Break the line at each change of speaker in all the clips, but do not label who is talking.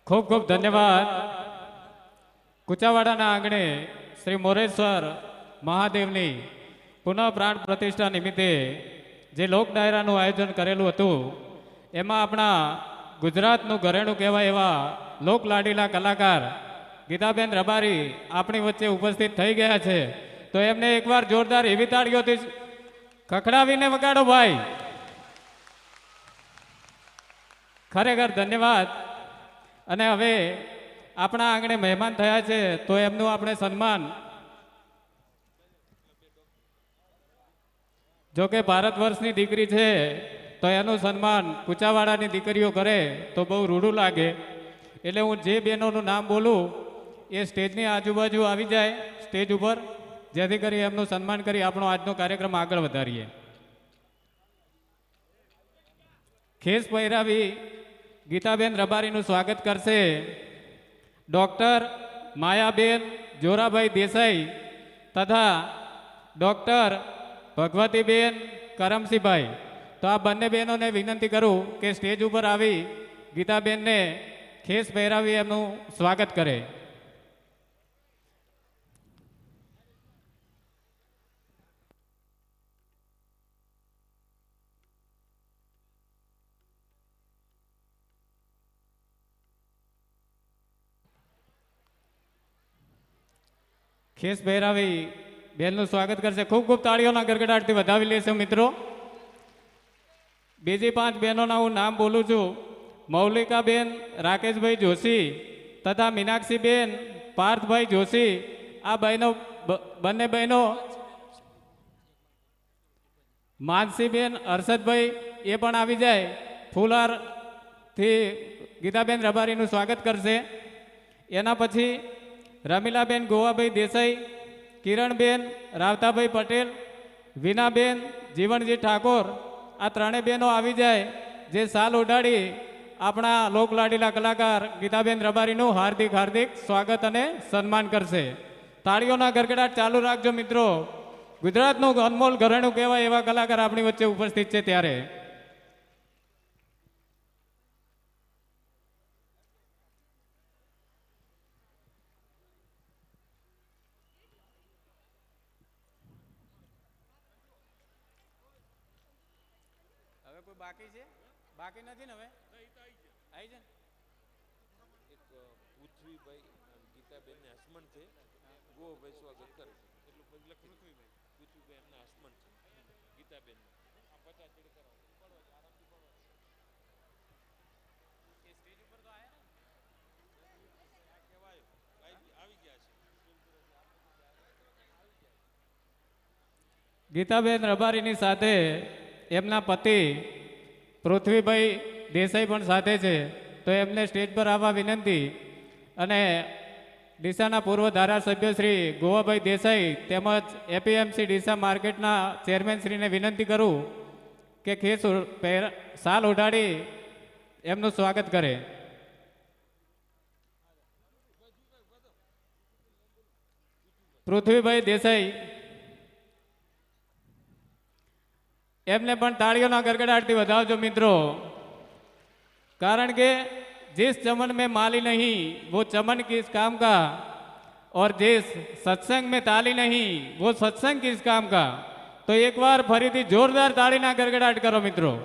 ખૂબ ખૂબ ધન્યવાદ. કુચાવાડાના આંગણે શ્રી મોરેશ્વર મહાદેવની પુનઃ પ્રાણ પ્રતિષ્ઠા નિમિત્તે જે લોક ડાયરાનું આયોજન કરેલું હતું એમાં આપણા ગુજરાતનું ઘરેણું કહેવાય એવા લોક લાડીલા કલાકાર ગીતાબેન રબારી આપણી વચ્ચે ઉપસ્થિત થઈ ગયા છે. તો એમને એકવાર જોરદાર એવી તાળીઓથી ખખડાવીને વગાડો ભાઈ. ખરેખર ધન્યવાદ. અને હવે આપણા આંગણે મહેમાન થયા છે તો એમનું આપણે સન્માન, જો કે ભારત વર્ષની દીકરી છે તો એનું સન્માન કુચાવાડાની દીકરીઓ કરે તો બહુ રૂડું લાગે. એટલે હું જે બહેનોનું નામ બોલું એ સ્ટેજની આજુબાજુ આવી જાય સ્ટેજ ઉપર, જેથી કરી એમનું સન્માન કરી આપણો આજનો કાર્યક્રમ આગળ વધારીએ. ખેસ પહેરાવી ગીતાબેન રબારીનું સ્વાગત કરશે ડૉક્ટર માયાબેન જોરાભાઈ દેસાઈ તથા ડૉક્ટર ભગવતીબેન કરમસિંહભાઈ. તો આ બંને બહેનોને વિનંતી કરું કે સ્ટેજ ઉપર આવી ગીતાબેનને ખેસ પહેરાવી એમનું સ્વાગત કરે. ખેસ પહેરાવી બેનનું સ્વાગત કરશે. ખૂબ ખૂબ તાળીઓના ગડગડાટથી વધાવી લેશે મિત્રો. બીજી 5 બહેનોના હું નામ બોલું છું. મૌલિકાબેન રાકેશભાઈ જોશી તથા મીનાક્ષીબેન પાર્થભાઈ જોશી. આ બહેનો બંને બહેનો, માનસીબેન હર્ષદભાઈ એ પણ આવી જાય ફૂલહારથી ગીતાબેન રબારીનું સ્વાગત કરશે. એના પછી રમીલાબેન ગોવાભાઈ દેસાઈ, કિરણબેન રાવતાભાઈ પટેલ, વિનાબેન જીવણજી ઠાકોર. આ ત્રણેય બહેનો આવી જાય જે સાલ ઉડાડી આપણા લોકલાડીલા કલાકાર ગીતાબેન રબારીનું હાર્દિક હાર્દિક સ્વાગત અને સન્માન કરશે. તાળીઓના ગડગડાટ ચાલુ રાખજો મિત્રો. ગુજરાતનું અનમોલ ઘરેણું કહેવાય એવા કલાકાર આપણી વચ્ચે ઉપસ્થિત છે ત્યારે. હવે કોઈ બાકી છે? બાકી નથી ને? હવે આવી છે.
એક પૃથ્વીભાઈ ગીતાબેનને હસમન છે, ગોભાઈ સ્વાગત કરે છે. એટલું પછી લખી પૃથ્વીભાઈ એમના હસમન છે ગીતાબેન. આ 50 ચેડ કરો પડો આરામથી પડો.
એ સ્ટેજ ઉપર તો આયા ને?
આ કહેવાય આવી ગયા છે.
ગીતાબેન રબારીની સાથે એમના પતિ પૃથ્વીભાઈ દેસાઈ પણ સાથે છે. તો એમને સ્ટેજ પર આવવા વિનંતી. અને ડીસાના પૂર્વ ધારાસભ્ય શ્રી ગોવાભાઈ દેસાઈ તેમજ એપીએમસી ડીસા માર્કેટના ચેરમેન શ્રીને વિનંતી કરું કે ખેસ સાલ ઉડાડી એમનું સ્વાગત કરે. પૃથ્વીભાઈ દેસાઈ એમને પણ તાળીઓના ગડગડાટથી વધાવજો મિત્રો. कारण कि जिस चमन में माली नहीं वो चमन किस काम का, और जिस सत्संग में ताली नहीं वो सत्संग किस काम का. तो एक बार फरीथी जोरदार ताळीना गड़गड़ाट करो मित्रों.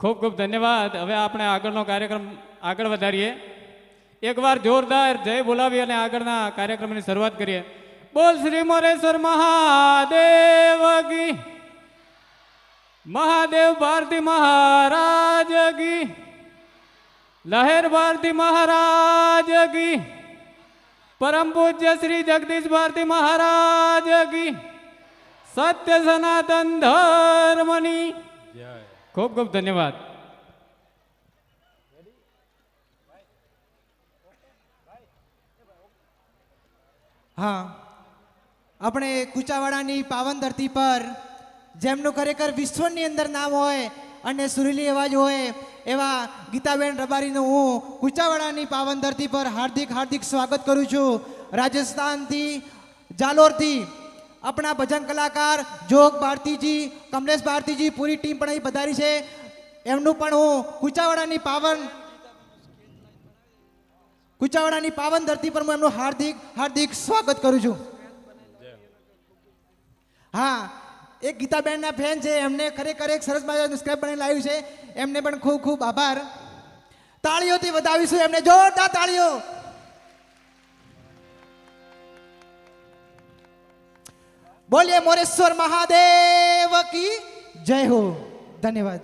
खूब खूब धन्यवाद. હવે આપણે આગળનો કાર્યક્રમ આગળ વધારીએ. एक बार जोरदार जय बोलावी અને આગળના કાર્યક્રમની શરૂઆત કરીએ. બોલ શ્રી મોરેશ્વર મહાદેવ કી, મહાદેવ ભારતી મહારાજ કી, લહેર ભારતી મહારાજ કી, परम पूज्य श्री जगदीश भारती महाराज की, सत्य सनातन धर्मनी. खूब खूब धन्यवाद.
हाँ, अपने कुचावाड़ानी पावन धरती पर जेमनु खरेखर विश्वनी अंदर नाम होय અને સુરીલી અવાજ હોય એવા ગીતાબેન રબારીનું હું કુચાવાડાની પાવન ધરતી પર હાર્દિક હાર્દિક સ્વાગત કરું છું. રાજસ્થાનથી જાલોરથી આપણા ભજન કલાકાર જોગ ભારતીજી, કમલેશ ભારતીજી, પૂરી ટીમ પણ અહીં પધારી છે. એમનું પણ હું કુચાવાડાની પાવન ધરતી પર હું એમનું હાર્દિક હાર્દિક સ્વાગત કરું છું. હા, એક ગીતાબેનના ફેન છે, એમને ખરેખર એક સરસ મજાનું સ્ક્રેપ બનાવી લાવ્યું છે. એમને પણ ખૂબ ખૂબ આભાર. તાળીઓથી વધાવીશું એમને, જોરદાર તાળીઓ. બોલીએ મોરેશ્વર મહાદેવ કી જય હો. ધન્યવાદ.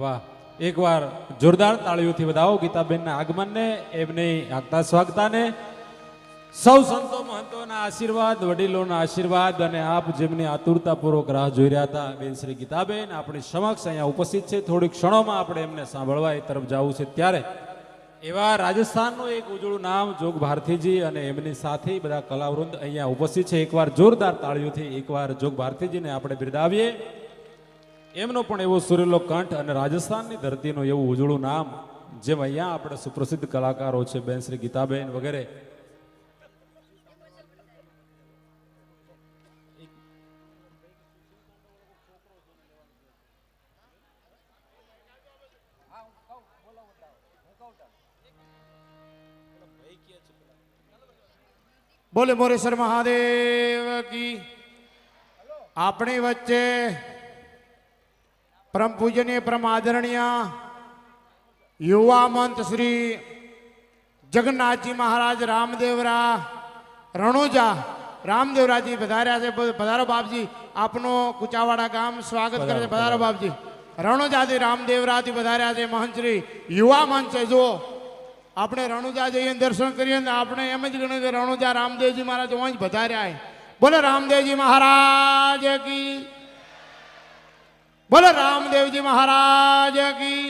વાહ, એકવાર જોરદાર તાળીઓથી વધાવો ગીતાબેનના આગમનને, એમની આગતા સ્વાગતાને. સૌ સંતો મહંતોના આશીર્વાદ, વડીલોના આશીર્વાદ અને આપ જેમની આતુરતાપૂર્વક રાહ જોઈ રહ્યા હતા, બેન શ્રી ગીતાબેન આપણી સમક્ષ અહીંયા ઉપસ્થિત છે. થોડીક ક્ષણોમાં આપણે એમને સાંભળવા એ તરફ જવું છે. ત્યારે એવા રાજસ્થાનનું એક ઉજળું નામ જોગ ભારતીજી અને એમની સાથે બધા કલાવૃંદ અહીંયા ઉપસ્થિત છે. એકવાર જોરદાર તાળીઓથી એકવાર જોગ ભારતીજીને આપણે બિરદાવીએ. એમનો પણ એવો સુરેલો કંઠ અને રાજસ્થાનની ધરતીનું એવું ઉજળું નામ, જેમ અહીંયા આપણે સુપ્રસિદ્ધ કલાકારો છે બેન શ્રી ગીતાબેન વગેરે.
બોલે મોરેશ્વર મહાદેવ કી. આપણી વચ્ચે પરમ પૂજનીય પરમ આદરણીય યુવા મંત શ્રી જગન્નાથજી મહારાજ રામદેવરા રણુજા રામદેવરાજી પધાર્યા છે. પધારો બાપજી, આપનો કુચાવાડા ગામ સ્વાગત કરે છે. પધારો બાપજી. રણુજાથી રામદેવરાથી પધાર્યા છે મહંત શ્રી યુવા મંચ છે. જુઓ, આપણે રણુજા જઈએ દર્શન કરીએ ને આપણે એમ જ ગણીએ કે રણુજા રામદેવજી મહારાજ અહીં જ પધાર્યા છે. બોલે રામદેવજી મહારાજ કી. બોલે રામદેવજી મહારાજ કી.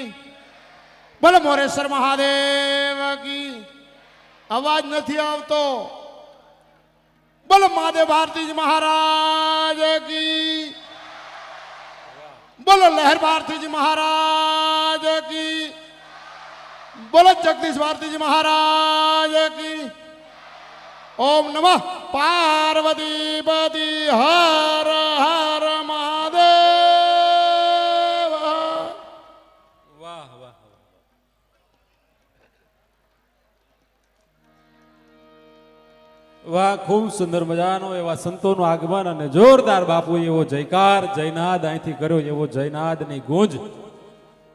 બોલે મોરેશ્વર મહાદેવ કી. અવાજ નથી આવતો. બોલે મહાદેવ ભારતીજી મહારાજ કી. બોલો લહેર ભારતીજી મહારાજ કી. બોલો જગદીશ ભારતીજી મહારાજ કી. ઓમ નમઃ પાર્વતી પતિ હર હર મહાદેવ.
વાહ વાહ વાહ, ખૂબ સુંદર મજાનો એવા સંતોનું આગમન અને જોરદાર બાપુ એવો જયકાર જયનાદ અહીંથી કર્યો, એવો જયનાદની ગુંજ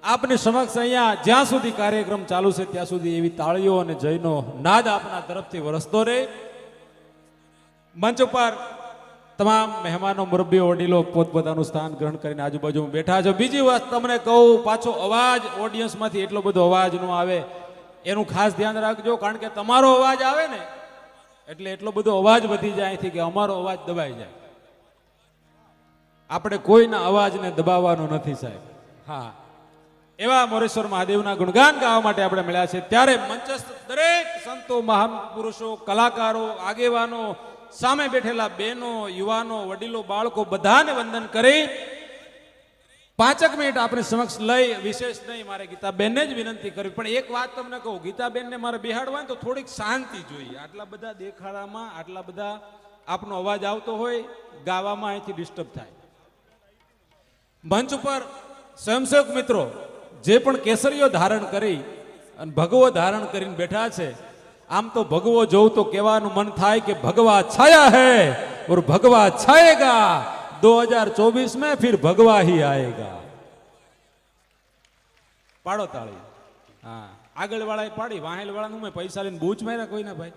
આપની સમક્ષ અહીંયા જ્યાં સુધી કાર્યક્રમ ચાલુ છે ત્યાં સુધી એવી તાળીઓ અને જયનો નાદ આપના તરફથી વરસતો રહે. મંચ ઉપર તમામ મહેમાનો, મુરબ્બીઓ, વડીલો પોતપોતાનું સ્થાન ગ્રહણ કરીને આજુબાજુમાં બેઠા છો. બીજી વાત તમને કહું, પાછો અવાજ ઓડિયન્સમાંથી એટલો બધો અવાજ ન આવે એનું ખાસ ધ્યાન રાખજો, કારણ કે તમારો અવાજ આવે ને એટલે એટલો બધો અવાજ વધી જાય અહીંથી કે અમારો અવાજ દબાઈ જાય. આપણે કોઈના અવાજને દબાવવાનો નથી સાહેબ. હા, એવા મોરેશ્વર મહાદેવના ગુણગાન ગાવા માટે આપણે મળ્યા છે. ત્યારે મંચસ્થ દરેક સંતો, મહાન પુરુષો, કલાકારો, આગેવાનો, સામે બેઠેલા બહેનો, યુવાનો, વડીલો, બાળકો બધાને વંદન કરી 5 મિનિટ આપણે સમક્ષ લઈ, વિશેષ નહીં, મારે ગીતાબેનને જ વિનંતી કરવી. પણ એક વાત તમને કહું, ગીતાબેનને મારે બેહાડવા તો થોડીક શાંતિ જોઈએ. આટલા બધા દેખાડામાં આટલા બધા આપનો અવાજ આવતો હોય, ગાવામાં અહીંથી ડિસ્ટર્બ થાય. મંચ ઉપર સ્વયંસેવક મિત્રો જે પણ કેસરીઓ ધારણ કરી અને ભગવો ધારણ કરીને બેઠા છે, આમ તો ભગવો જોઉં તો કહેવાનું મન થાય કે ભગવા છાયા હૈ और भगवा छाएगा 2024 में फिर भगवा ही आएगा. પાડો તાળી. હા, આગળ વાળાએ પાડી, વાહેલ વાળાનું મેં પૈસા લઈને બૂચ માર્યા કોઈને ભાઈ.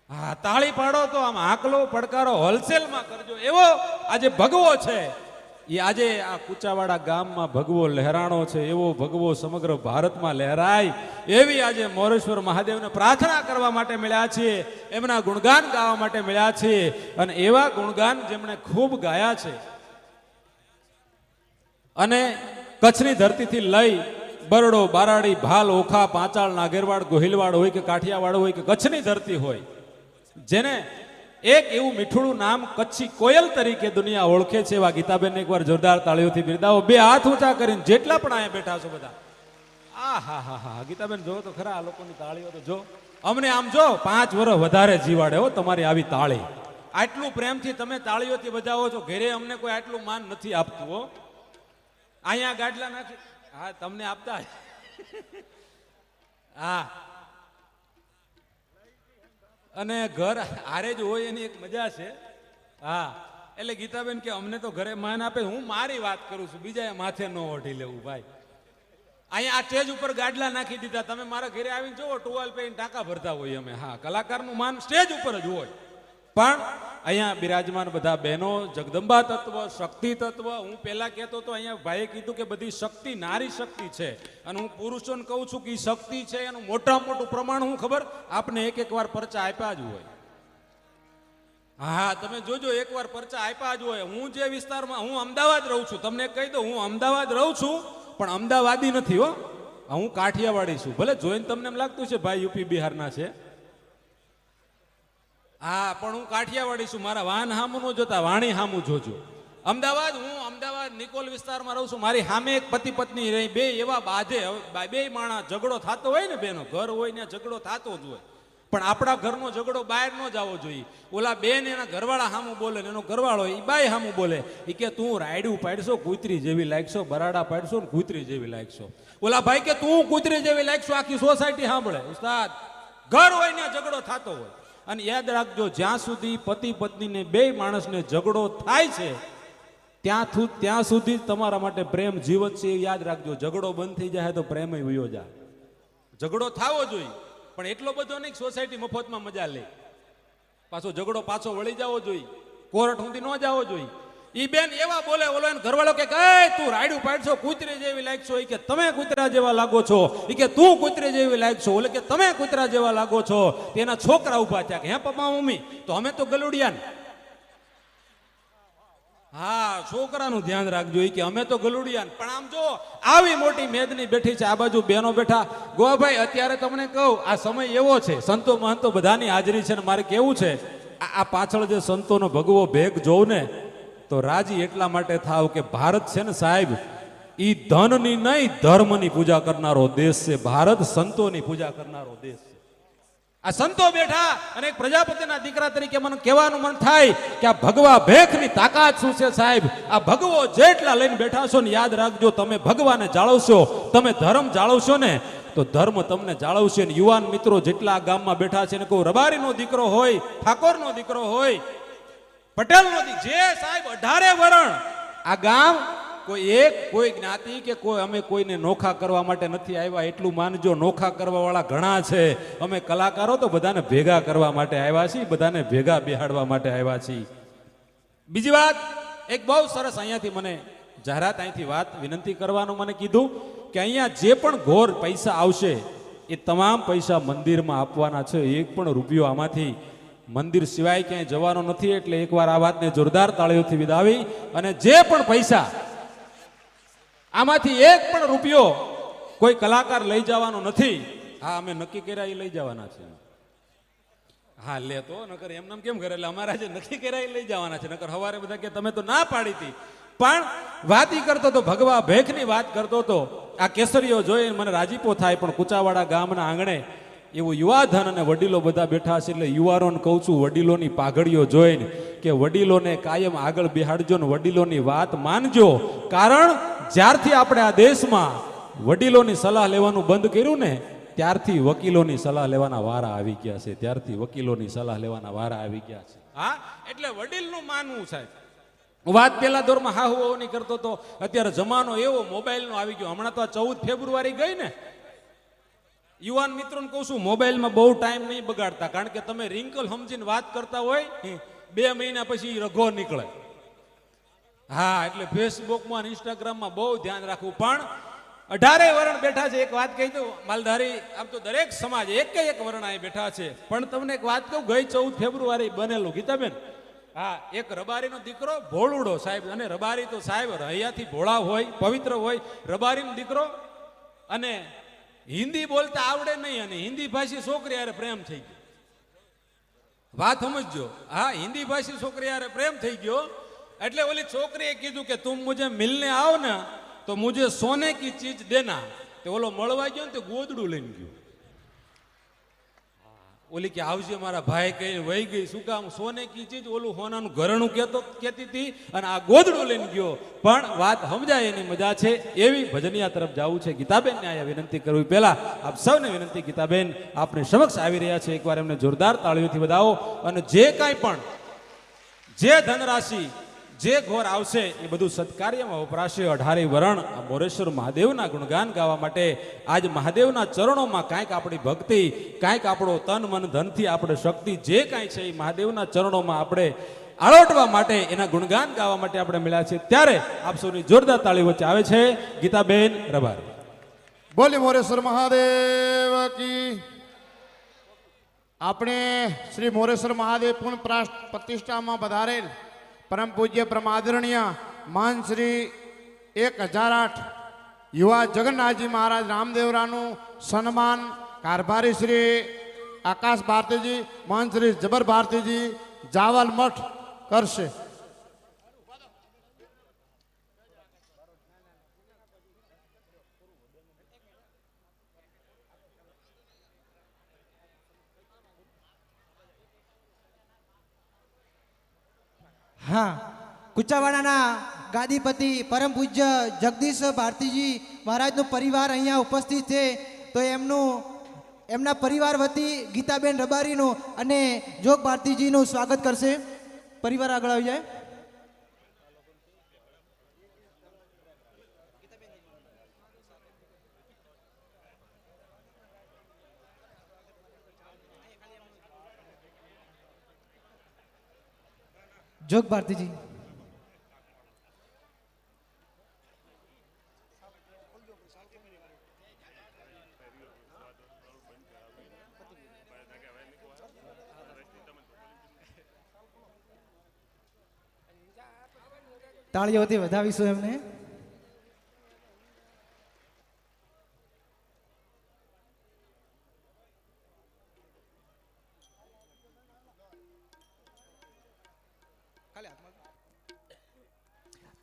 હા, તાળી પાડો તો આમ આકલો પડકારો હોલસેલમાં કરજો. એવો આજે ભગવો છે, એ આજે આ કુચાવાડા ગામમાં ભગવો લહેરાણો છે. એવો ભગવો સમગ્ર ભારતમાં લહેરાય એવી આજે મોરેશ્વર મહાદેવને પ્રાર્થના કરવા માટે મળ્યા છીએ, એમના ગુણગાન ગાવા માટે મળ્યા છીએ. અને એવા ગુણગાન જેમણે ખૂબ ગાયા છે અને કચ્છની ધરતીથી લઈ બરડો, બારાડી, ભાલ, ઓખા, પાંચાળ, નાગેરવાડ, ગોહિલવાડ હોય કે કાઠિયાવાડ હોય કે કચ્છની ધરતી હોય, જેને એક એવું મીઠું નામ કચ્છી કોયલ તરીકે દુનિયા ઓળખે છે, એવા ગીતાબેન એકવાર જોરદાર તાળીઓથી બિરદાવો. બે હાથ ઊંચા કરીને જેટલા પણ અહીંયા બેઠા છો બધા. આ હા હા હા ગીતાબેન જો તો ખરા, આ લોકોની તાળીઓ તો જો. અમને આમ જો 5 વર્ષ વધારે જીવાડે હો તમારી આવી તાળી. આટલું પ્રેમથી તમે તાળીઓથી બજાવો છો, ઘરે અમને કોઈ આટલું માન નથી આપતું હો. અહીંયા ગાડલા નાખી, હા તમને આપતા હા. અને ઘર હારે જ હોય એની એક મજા છે. હા એટલે ગીતાબેન કે અમને તો ઘરે માન આપે. હું મારી વાત કરું છું, બીજા માથે ન ઓઢી લેવું ભાઈ. અહીંયા આ સ્ટેજ ઉપર ગાડલા નાખી દીધા, તમે મારા ઘરે આવીને જુઓ, ટુવાલ પહેરીને ટાંકા ભરતા હોય અમે. હા કલાકારનું માન સ્ટેજ ઉપર જ હોય. પણ અહીંયા બિરાજમાન બધા બહેનો, જગદંબા તત્વ, શક્તિ તત્વ. હું પહેલા કહેતો હતો, અહીંયા ભાઈએ કીધું કે બધી શક્તિ નારી શક્તિ છે, અને હું પુરુષોને કહું છું કે શક્તિ છે એનું મોટામાં મોટું પ્રમાણ હું ખબર આપને એક વાર પરચા આપ્યા જ હોય. હા તમે જોજો, એકવાર પરચા આપ્યા જ હોય. હું જે વિસ્તારમાં, હું અમદાવાદ રહું છું, તમને કહી દઉં, હું અમદાવાદ રહું છું પણ અમદાવાદી નથી હો, હું કાઠિયાવાડી છું. ભલે જોઈને તમને એમ લાગતું છે ભાઈ યુપી બિહારના છે, હા પણ હું કાઠિયાવાડી છું. મારા વાન હામું ન જોતા, વાણી હામું જોજો. અમદાવાદ, હું અમદાવાદ નિકોલ વિસ્તારમાં રહું છું. મારી સામે એક પતિ પત્ની રહી, બે એવા બાધે, બે માણા ઝઘડો થતો હોય ને, બેનો ઘર હોય ને ઝઘડો થતો જ હોય, પણ આપણા ઘરનો ઝઘડો બહાર ન જવો જોઈએ. ઓલા બેન એના ઘરવાળા હામું બોલે ને એનો ઘરવાળો એ બાય હામું બોલે, એ કે તું રાયડું પાડશો કૂતરી જેવી લાગશો, બરાડા પાડશો ને કૂતરી જેવી લાગશો. ઓલા ભાઈ કે તું કૂતરી જેવી લાગશો, આખી સોસાયટી સાંભળે. ઉસ્તાદ ઘર હોય ને ઝઘડો થતો હોય. અને યાદ રાખજો, જ્યાં સુધી પતિ પત્નીને બે માણસને ઝઘડો થાય છે ત્યાં સુધી તમારા માટે પ્રેમ જીવત છે, એ યાદ રાખજો. ઝઘડો બંધ થઈ જાય તો પ્રેમ વયો જાય. ઝઘડો થવો જોઈએ પણ એટલો બધો નહીં સોસાયટી મફતમાં મજા લે. પાછો ઝઘડો પાછો વળી જવો જોઈએ, કોર્ટ સુધી ન જવો જોઈએ. ઈ બેન એવા બોલે, ઓલો એને ઘરવાળો કે તું રાયડું પાડશો, કૂતરી જેવી લાગશો. એ કે તમે કૂતરા જેવા લાગો છો. એ કે તું કૂતરી જેવી લાગશો. ઓલે કે તમે કૂતરા જેવા લાગો છો. તેના છોકરા ઉભા થયા કે હે પપ્પા મમ્મી, તો અમે તો ગલુડિયા. હા છોકરાનું ધ્યાન રાખજો. કે અમે તો ગલુડિયા. પણ આમ જો આવી મોટી મેદની બેઠી છે, આ બાજુ બહેનો બેઠા. ગોવાભાઈ અત્યારે તમને કહું, આ સમય એવો છે, સંતો મહંતો બધાની હાજરી છે. ને મારે કેવું છે, આ પાછળ જે સંતોનો ભગવો ભેગ જોઉં ને તો રાજી એટલા માટે થાવ કે ભારત છે ને સાહેબ, ઈ ધનની નહીં ધર્મની પૂજા કરનારો દેશ છે. ભારત સંતોની પૂજા કરનારો દેશ છે. આ સંતો બેઠા અને એક પ્રજાપતિના દીકરા તરીકે મને કહેવાનું મન થાય કે આ ભગવા ભેખની તાકાત શું છે સાહેબ. આ ભગવો જેટલા લઈને બેઠા છો ને, યાદ રાખજો, તમે ભગવાને જાળવશો, તમે ધર્મ જાળવશો ને તો ધર્મ તમને જાળવશે. ને યુવાન મિત્રો જેટલા આ ગામમાં બેઠા છે ને, કોઈ રબારીનો દીકરો હોય, ઠાકોરનો દીકરો હોય, પટેલનો દીકરો, જે સાહેબ 18 વરણ આ ગામ, કોઈ જ્ઞાતિ કે અમે કોઈને નોખા કરવા માટે નથી આવ્યા, એટલું માનજો. નોખા કરવા વાળા ઘણા છે. અમે કલાકારો તો બધાને ભેગા કરવા માટે આવ્યા છીએ, બધાને ભેગા બેહાડવા માટે આવ્યા છીએ. બીજી વાત, એક બહુ સરસ અહીંયાથી મને જાહેરાત, અહીંથી વાત વિનંતી કરવાનું મને કીધું કે અહીંયા જે પણ ઘોર પૈસા આવશે એ તમામ પૈસા મંદિરમાં આપવાના છે. એક પણ રૂપિયો આમાંથી મંદિર સિવાય ક્યાંય જવાનો નથી. એટલે એકવાર આ વાતને જોરદાર તાળીઓથી વિદાવી. અને જે પણ પૈસા આમાંથી એક પણ રૂપિયો કોઈ કલાકાર લઈ જવાનો નથી. હા અમે નક્કી કર્યા એ લઈ જવાના છે. હા લે તો નકર એમને કેમ કરે, એટલે અમારા જે નક્કી કર્યા એ લઈ જવાના છે. નકર સવારે બધા કે તમે તો ના પાડી હતી. પણ વાત ઈ કરતો તો, ભગવા ભેખની વાત કરતો તો. આ કેસરીઓ જોઈને મને રાજીપો થાય. પણ કુચાવાડા ગામના આંગણે એવું યુવાધન અને વડીલો બધા બેઠા છે. એટલે યુવાનોને કહું છું, વડીલોની પાઘડીઓ જોઈને કે વડીલોને કાયમ આગળ બેહાડજો ને વડીલોની વાત માનજો. કારણ જ્યારથી આપણે આ દેશમાં વડીલોની સલાહ લેવાનું બંધ કર્યું ને, ત્યારથી વકીલોની સલાહ લેવાના વારા આવી ગયા છે. ત્યારથી વકીલોની સલાહ લેવાના વારા આવી ગયા છે. હા એટલે વડીલનું માનવું સાહેબ. વાત પેલા દોરમાં હાહુઓની કરતો તો, અત્યારે જમાનો એવો મોબાઈલનો આવી ગયો. હમણાં તો 14 ફેબ્રુઆરી ગઈ ને. યુવાન મિત્રોને કહું છું, મોબાઈલમાં બહુ ટાઈમ નહીં બગાડતા. કારણ કે તમે રિંકલ સમજીને વાત કરતા હોય, 2 મહિના પછી રઘો નીકળે. હા એટલે ફેસબુકમાં ઇન્સ્ટાગ્રામમાં બહુ ધ્યાન રાખવું. પણ 18 વરણ બેઠા છે. એક વાત કહી દઉં, માલધારી આમ તો દરેક સમાજ એક વરણ અહીં બેઠા છે. પણ તમને એક વાત કહું, ગઈ 14 ફેબ્રુઆરી બનેલું ગીતાબેન. હા એક રબારીનો દીકરો ભોળુડો સાહેબ. અને રબારી તો સાહેબ હૈયાથી ભોળા હોય, પવિત્ર હોય. રબારીનો દીકરો અને હિન્દી બોલતા આવડે નહીં અને હિન્દી ભાષી છોકરી હારે પ્રેમ થઈ ગયો. વાત સમજજો. હા, હિન્દી ભાષી છોકરી હારે પ્રેમ થઈ ગયો એટલે ઓલી છોકરીએ કીધું કે તું મુझे મિલને આવ ને તો મુझे સોને કી ચીજ દેના. તે ઓલો મળવા ગયો ને તે ગોદડું લઈને ગયો. ઓલી કે આવજે મારા ભાઈ કઈ વહી ગઈ. શું કામ? સોને કી ચીજ. ઓલું હોનાનું ઘરણું કહેતી હતી અને આ ગોદડું લઈને ગયો. પણ વાત સમજાય એની મજા છે એવી ભજનિયા તરફ જવું છે. ગીતાબેનને આયા વિનંતી કરવી પહેલા આપ સૌને વિનંતી, ગીતાબેન આપને સમક્ષ આવી રહ્યા છે, એકવાર એમને જોરદાર તાળીઓથી વધાવો. અને જે કાંઈ પણ જે ધનરાશિ જે ઘોર આવશે એ બધું સત્કાર્યમાં વપરાશે. 18 વરણ આ મોરેશ્વર મહાદેવના ગુણગાન ગાવા માટે આજ મહાદેવના ચરણોમાં કાંઈક આપણી ભક્તિ, કાંઈક આપણો તન મન ધનથી આપણે શક્તિ જે કાંઈ છે એ મહાદેવના ચરણોમાં આપણે આળોટવા માટે, એના ગુણગાન ગાવા માટે આપણે મળ્યા છે. ત્યારે આપ સૌની જોરદાર તાળી વચ્ચે આવે છે ગીતાબેન રબારી.
બોલે મોરેશ્વર મહાદેવ કી. આપણે શ્રી મોરેશ્વર મહાદેવ પૂર્ણ પ્રતિષ્ઠામાં પધારેલ પરમ પૂજ્ય પરમ આદરણીય મહાન શ્રી 1008 યુવા જગન્નાથજી મહારાજ રામદેવરાનું સન્માન કારભારી શ્રી આકાશ ભારતીજી, મહાન શ્રી જબર ભારતીજી જાવલ મઠ કરશે.
હા, કુચાવાડાના ગાદીપતિ પરમ પૂજ્ય જગદીશ ભારતીજી મહારાજનો પરિવાર અહીંયા ઉપસ્થિત છે. તો એમના પરિવાર વતી ગીતાબેન રબારીનું અને જોગ ભારતીજીનું સ્વાગત કરશે. પરિવાર આગળ આવી જાય. જોગ ભારતીજી. તાળીઓથી વધાવીશું એમને.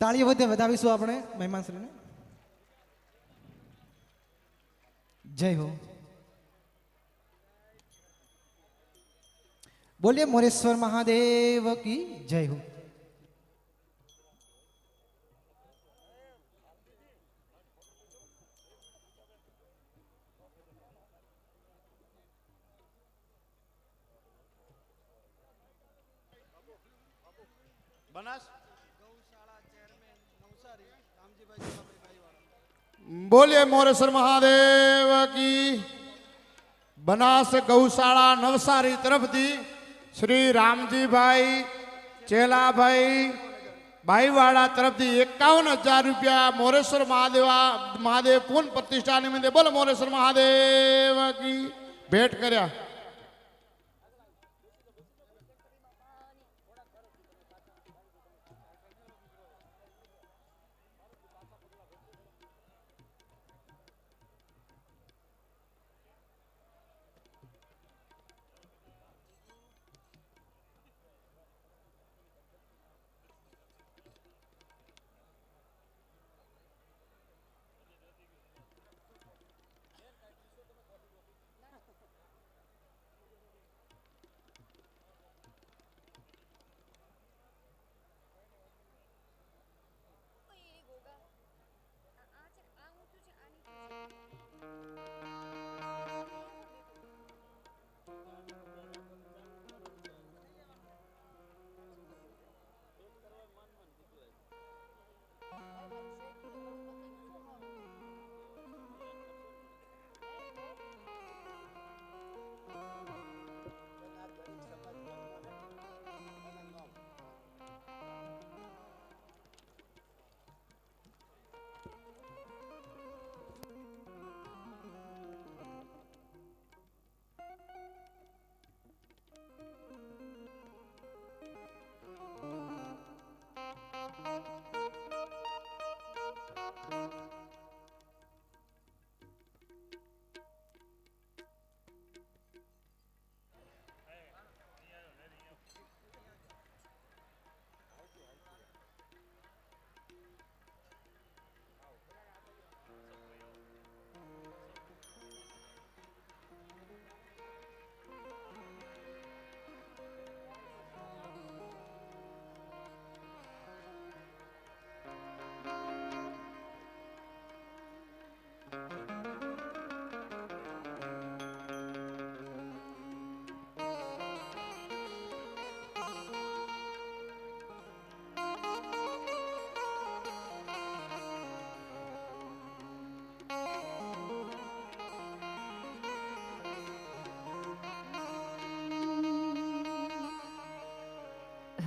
તાળીઓ વધે વધાવીશું આપણે મહેમાનશ્રીને. જય હો. બોલીએ મોરેશ્વર મહાદેવ કી જય હો.
બોલીએ મોરેશ્વર મહાદેવ કી. બનાસ ગૌશાળા નવસારી તરફથી શ્રી રામજીભાઈ ચેલાભાઈ ભાઈવાડા તરફથી 51,000 રૂપિયા મોરેશ્વર મહાદેવ પૂર્ણ પ્રતિષ્ઠા નિમિત્તે બોલો મોરેશ્વર મહાદેવ કી ભેટ કર્યા.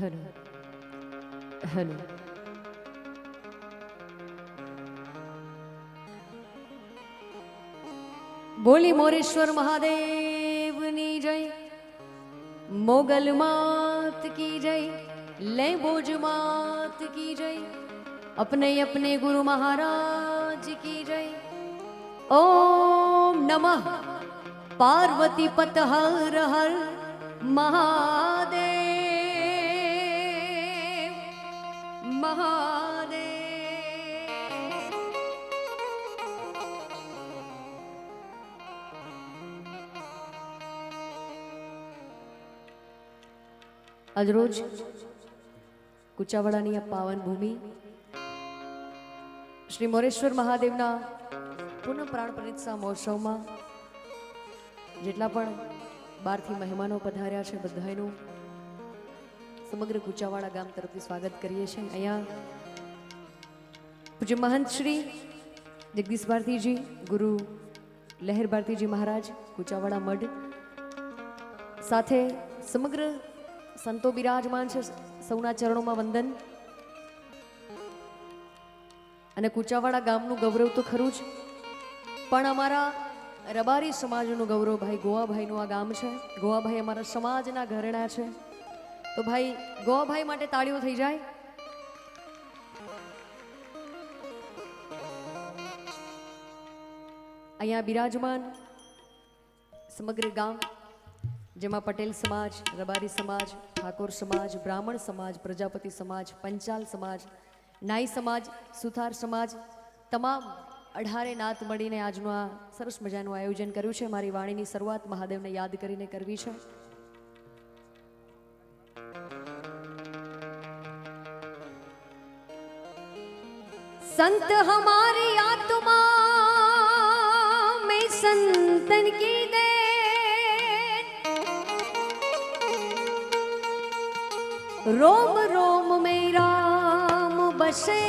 હેલો હેલો બોલી મોરેશ્વર મહાદેવની જય, મોગલ માત કી જય, લેબોજ માત કી જય, अपने अपने गुरु महाराज की जय। ओम नमः पार्वती पत हर हर महादेव महादेव। आज रोज कुचावाड़ानी आ पावन भूमि श्री मोरेश्वर महादेवना पुनः प्राण प्रतिष्ठा महोत्सवમાં જેટલા પણ બહારથી મહેમાનો પધાર્યા છે બધાયનું સમગ્ર કુચાવાડા ગામ તરફથી સ્વાગત કરીએ છીએ। અહીંયા પૂજ્ય મહંત શ્રી જગદીશ ભારતીજી, ગુરુ લહેર ભારતીજી મહારાજ, કુચાવાડા મઢ સાથે સમગ્ર સંતો બિરાજમાન છે। સૌના ચરણોમાં વંદન। અને કુચાવાડા ગામનું ગૌરવ તો ખરું જ, પણ અમારા રબારી સમાજનું ગૌરવ ભાઈ ગોવાભાઈનું આ ગામ છે। ગોવાભાઈ અમારા સમાજના ઘરેણા છે, તો ભાઈ ગોવાભાઈ માટે તાળીઓ થઈ જાય। અહીંયા બિરાજમાન સમગ્ર ગામ, જેમાં પટેલ સમાજ, રબારી સમાજ, ઠાકોર સમાજ, બ્રાહ્મણ સમાજ, પ્રજાપતિ સમાજ, પંચાલ સમાજ, નાઈ સમાજ, સુથાર સમાજ, તમામ 18 નાત મળીને આજનું આ સરસ મજાનું આયોજન કર્યું છે। મારી વાણીની શરૂઆત મહાદેવને યાદ કરીને કરવી છે। संत हमारी आत्मा में संतन की दे, रोम रोम में राम बसे,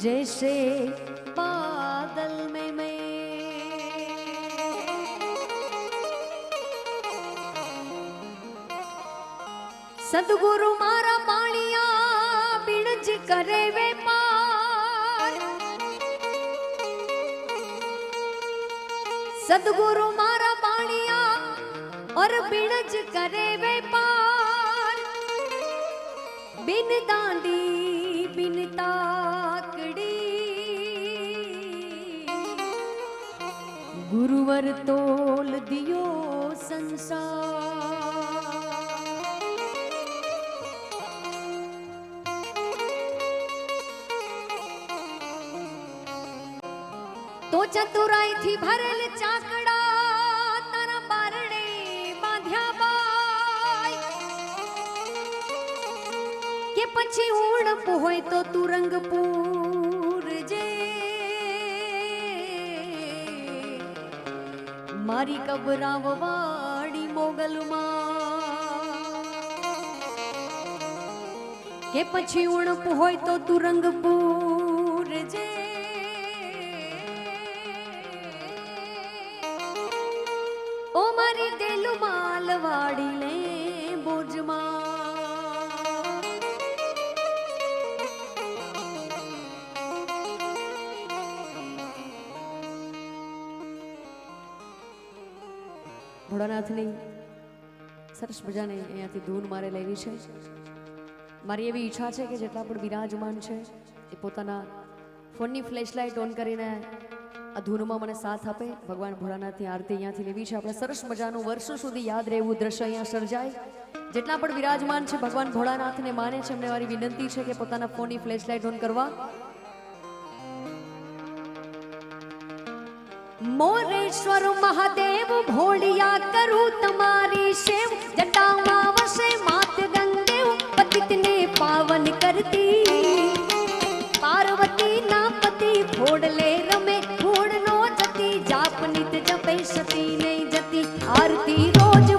जैसे बादल में मैं। सदगुरु मारा पाणिया बिणज करे वे पार, सदगुरु मारा पाणिया और बिणज करे वे पार। बिन दांडी बिन ताकड़ी गुरुवर तोल दियो संसार। तो चतुराई थी भरेल चाकड़ा तारा बारणे बांध्या बाई, के पछी उड़प होय तो तू रंगपूर जे। मारी कबराव वाड़ी मोगल मां, के पछी उड़प होय तो तू रंगपूर जे। ओ मारी दिलु मालवाड़ी ले बोजमा, ભોળાનાથની સરસ મજાને અહીંયાથી ધૂન મારે લેવી છે। મારી એવી ઈચ્છા છે કે જેટલા પણ વિરાજમાન છે એ પોતાના ફોનની ફ્લેશ લાઇટ ઓન કરીને આ ધૂનમાં મને સાથ આપે। ભગવાન ભોળાનાથની આરતી અહીંયાથી લેવી છે। આપણે સરસ મજાનું વર્ષો સુધી યાદ રહે એવું દ્રશ્ય અહીંયા સર્જાય। જેટલા પણ વિરાજમાન છે ભગવાન ભોળાનાથને માને છે, એમને મારી વિનંતી છે કે પોતાના ફોનની ફ્લેશ લાઇટ ઓન કરવા। मोरेश्वर महादेव भोलिया करूं तुम्हारी सेव, जटावा वसे मात गंगेव पतित ने पावन करती। पार्वती ना पति फोड़ ले रमे फूड़ नो जती, जाप नित जपे सती नहीं जती, आरती रोज